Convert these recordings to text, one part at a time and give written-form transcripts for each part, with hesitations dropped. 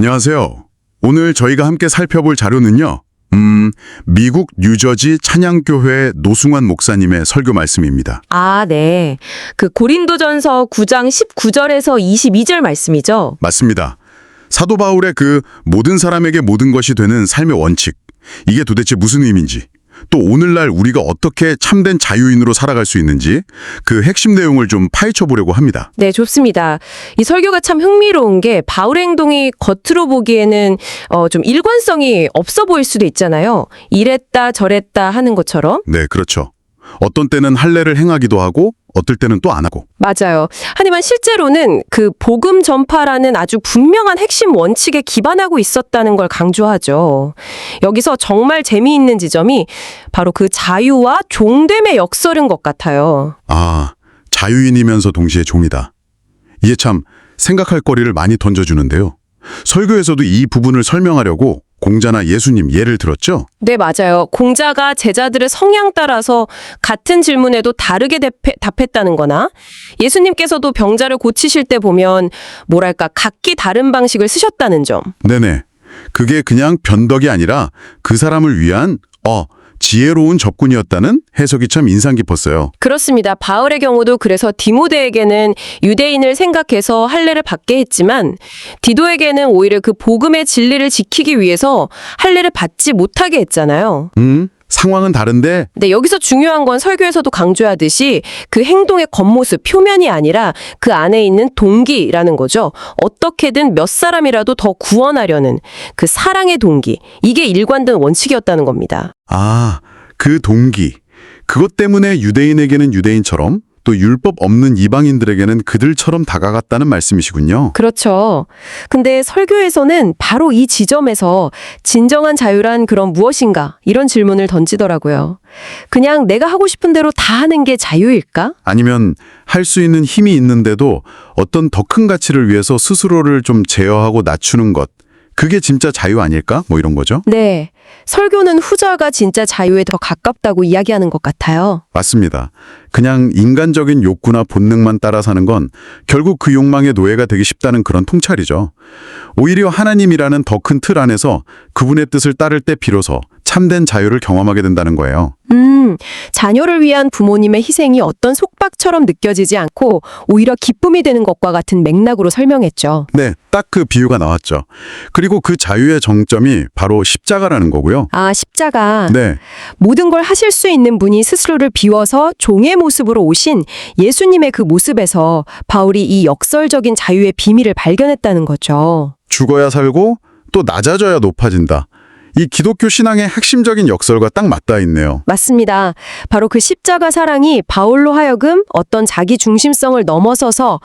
안녕하세요. 오늘 저희가 함께 살펴볼 자료는요. 미국 뉴저지 찬양교회 노승환 목사님의 설교 말씀입니다. 아, 네. 그 고린도전서 9장 19절에서 22절 말씀이죠. 맞습니다. 사도 바울의 그 모든 사람에게 모든 것이 되는 삶의 원칙. 이게 도대체 무슨 의미인지, 또 오늘날 우리가 어떻게 참된 자유인으로 살아갈 수 있는지 그 핵심 내용을 좀 파헤쳐 보려고 합니다. 네, 좋습니다. 이 설교가 참 흥미로운 게 바울의 행동이 겉으로 보기에는 좀 일관성이 없어 보일 수도 있잖아요. 이랬다 저랬다 하는 것처럼. 네, 그렇죠. 어떤 때는 할례를 행하기도 하고 어떨 때는 또 안 하고. 맞아요. 하지만 실제로는 그 복음 전파라는 아주 분명한 핵심 원칙에 기반하고 있었다는 걸 강조하죠. 여기서 정말 재미있는 지점이 바로 그 자유와 종됨의 역설인 것 같아요. 아, 자유인이면서 동시에 종이다. 이게 참 생각할 거리를 많이 던져주는데요. 설교에서도 이 부분을 설명하려고 공자나 예수님 예를 들었죠? 네, 맞아요. 공자가 제자들의 성향 따라서 같은 질문에도 다르게 답했다는 거나 예수님께서도 병자를 고치실 때 보면 뭐랄까 각기 다른 방식을 쓰셨다는 점. 네네. 그게 그냥 변덕이 아니라 그 사람을 위한 지혜로운 접근이었다는 해석이 참 인상 깊었어요. 그렇습니다. 바울의 경우도 그래서 디모데에게는 유대인을 생각해서 할례를 받게 했지만 디도에게는 오히려 그 복음의 진리를 지키기 위해서 할례를 받지 못하게 했잖아요. 상황은 다른데 네, 여기서 중요한 건 설교에서도 강조하듯이 그 행동의 겉모습, 표면이 아니라 그 안에 있는 동기라는 거죠. 어떻게든 몇 사람이라도 더 구원하려는 그 사랑의 동기. 이게 일관된 원칙이었다는 겁니다. 그 동기. 그것 때문에 유대인에게는 유대인처럼 또 율법 없는 이방인들에게는 그들처럼 다가갔다는 말씀이시군요. 그렇죠. 근데 설교에서는 바로 이 지점에서 진정한 자유란 그럼 무엇인가? 이런 질문을 던지더라고요. 그냥 내가 하고 싶은 대로 다 하는 게 자유일까? 아니면 할 수 있는 힘이 있는데도 어떤 더 큰 가치를 위해서 스스로를 좀 제어하고 낮추는 것. 그게 진짜 자유 아닐까? 뭐 이런 거죠? 네. 설교는 후자가 진짜 자유에 더 가깝다고 이야기하는 것 같아요. 맞습니다. 그냥 인간적인 욕구나 본능만 따라 사는 건 결국 그 욕망의 노예가 되기 쉽다는 그런 통찰이죠. 오히려 하나님이라는 더 큰 틀 안에서 그분의 뜻을 따를 때 비로소 참된 자유를 경험하게 된다는 거예요. 자녀를 위한 부모님의 희생이 어떤 속박처럼 느껴지지 않고 오히려 기쁨이 되는 것과 같은 맥락으로 설명했죠. 네, 딱 그 비유가 나왔죠. 그리고 그 자유의 정점이 바로 십자가라는 거고요. 아, 십자가. 네, 모든 걸 하실 수 있는 분이 스스로를 비워서 종의 모습으로 오신 예수님의 그 모습에서 바울이 이 역설적인 자유의 비밀을 발견했다는 거죠. 죽어야 살고 또 낮아져야 높아진다. 이 기독교 신앙의 핵심적인 역설과 딱 맞닿아 있네요. 맞습니다. 바로 그 십자가 사랑이 바울로 하여금 어떤 자기 중심성을 넘어서서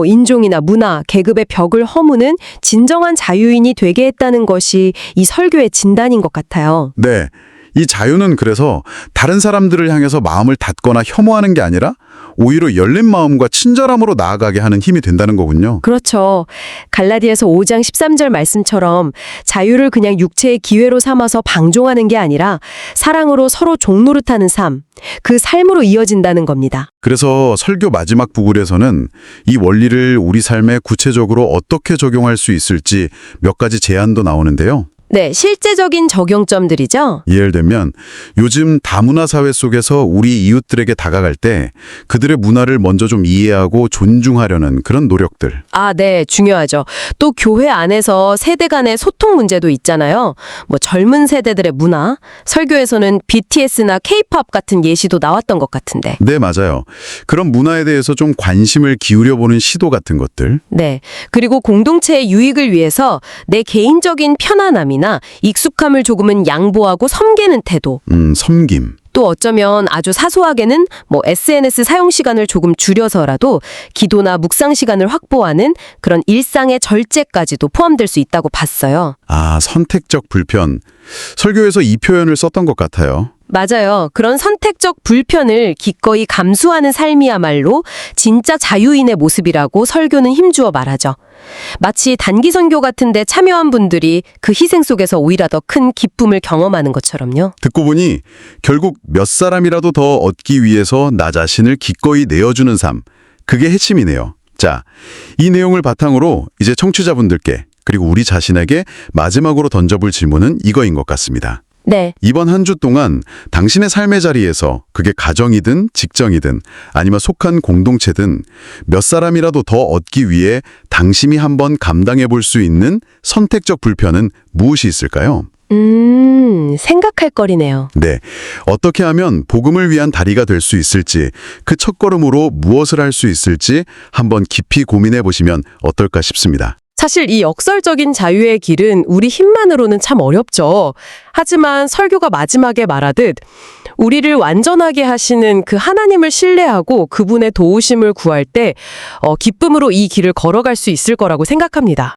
인종이나 문화, 계급의 벽을 허무는 진정한 자유인이 되게 했다는 것이 이 설교의 진단인 것 같아요. 네, 이 자유는 그래서 다른 사람들을 향해서 마음을 닫거나 혐오하는 게 아니라 오히려 열린 마음과 친절함으로 나아가게 하는 힘이 된다는 거군요. 그렇죠. 갈라디아서 5장 13절 말씀처럼 자유를 그냥 육체의 기회로 삼아서 방종하는 게 아니라 사랑으로 서로 종노릇하는 삶, 그 삶으로 이어진다는 겁니다. 그래서 설교 마지막 부분에서는 이 원리를 우리 삶에 구체적으로 어떻게 적용할 수 있을지 몇 가지 제안도 나오는데요. 네, 실제적인 적용점들이죠. 예를 들면 요즘 다문화 사회 속에서 우리 이웃들에게 다가갈 때 그들의 문화를 먼저 좀 이해하고 존중하려는 그런 노력들. 아, 네, 중요하죠. 또 교회 안에서 세대 간의 소통 문제도 있잖아요. 젊은 세대들의 문화, 설교에서는 BTS나 K-팝 같은 예시도 나왔던 것 같은데. 네, 맞아요. 그런 문화에 대해서 좀 관심을 기울여보는 시도 같은 것들. 네, 그리고 공동체의 유익을 위해서 내 개인적인 편안함이나 익숙함을 조금은 양보하고 섬기는 태도. 섬김. 또 어쩌면 아주 사소하게는 SNS 사용 시간을 조금 줄여서라도 기도나 묵상 시간을 확보하는 그런 일상의 절제까지도 포함될 수 있다고 봤어요. 선택적 불편. 설교에서 이 표현을 썼던 것 같아요. 맞아요. 그런 선택적 불편을 기꺼이 감수하는 삶이야말로 진짜 자유인의 모습이라고 설교는 힘주어 말하죠. 마치 단기 선교 같은 데 참여한 분들이 그 희생 속에서 오히려 더 큰 기쁨을 경험하는 것처럼요. 듣고 보니 결국 몇 사람이라도 더 얻기 위해서 나 자신을 기꺼이 내어주는 삶. 그게 핵심이네요. 자, 이 내용을 바탕으로 이제 청취자분들께 그리고 우리 자신에게 마지막으로 던져볼 질문은 이거인 것 같습니다. 네. 이번 한 주 동안 당신의 삶의 자리에서 그게 가정이든 직장이든 아니면 속한 공동체든 몇 사람이라도 더 얻기 위해 당신이 한번 감당해 볼 수 있는 선택적 불편은 무엇이 있을까요? 생각할 거리네요. 네. 어떻게 하면 복음을 위한 다리가 될 수 있을지, 그 첫걸음으로 무엇을 할 수 있을지 한번 깊이 고민해 보시면 어떨까 싶습니다. 사실 이 역설적인 자유의 길은 우리 힘만으로는 참 어렵죠. 하지만 설교가 마지막에 말하듯 우리를 완전하게 하시는 그 하나님을 신뢰하고 그분의 도우심을 구할 때 기쁨으로 이 길을 걸어갈 수 있을 거라고 생각합니다.